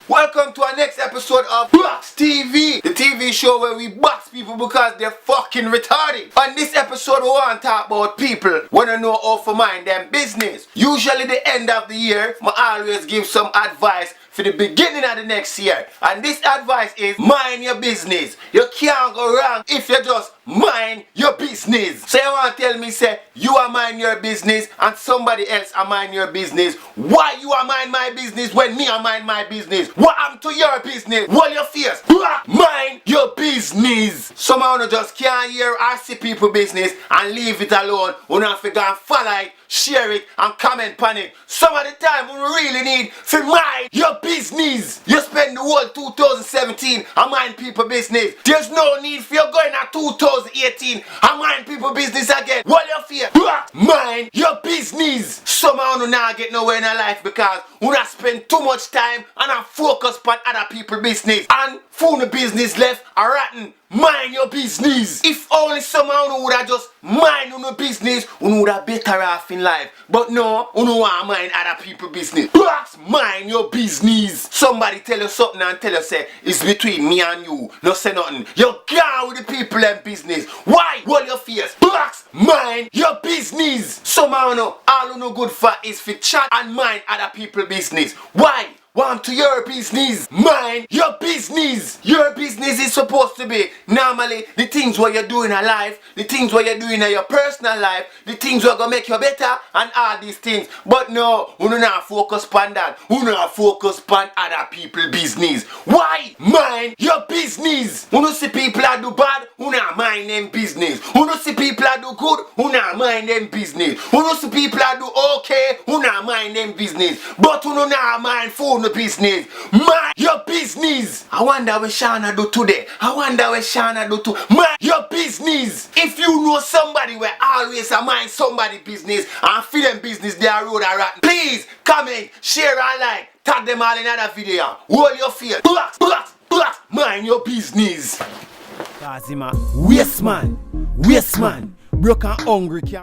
Welcome to our next episode of Box TV, the TV show where we box people because they're fucking retarded. On this episode, we want to talk about people when I know how to mind them business. Usually the end of the year, I always give some advice for the beginning of the next year. And this advice is mind your business. You can't go wrong if you just mind your business. So you want to tell me, say, you are mind your business and somebody else are mind your business. Why you are mind my business when me are mind my business? What happened to your business? Hold your face. Mind your business. Some of you just can't hear or see people business and leave it alone. You have to go and follow it, share it and comment on it. Some of the time we really need to mind your business. You spend the whole 2017 and mind people business. There's no need for you going at 2018 and mind people business again. Hold your fear. Mind your business. Some of you not get nowhere in your life because you not spend too much time and not focus on other people's business. And for the business left a rotten. Mind your business. If only some of you would have just mind your business, you would have better off in life. But no, you don't want to mind other people's business. Mind your business. Somebody tell you something and tell you say it's between me and you. No say nothing. You go with the people and business. Why? Hold your face. Mind your business. Some of you all you know good for is for chat and mind other people's business. Why? Want to your business. Mind your business. Your business is supposed to be normally the things what you do in a life, the things what you do in your personal life, the things what gonna make you better and all these things. But no, you not focus on that. You not focus on other people's business. Why? Mind your business. You see people that do bad, you not mind them business. You see people that do good, you not mind them business. You see people that do okay, you not mind them business. But you not mind phone business. Mind your business. I wonder what Shana do today. I wonder what Shana do too. Mind your business. If you know somebody where always mind somebody business and feed them business they are road a rat, please comment, share and like. Tag them all in another video. Hold your fear. Mind your business. Cause him a waste man. Broke and hungry.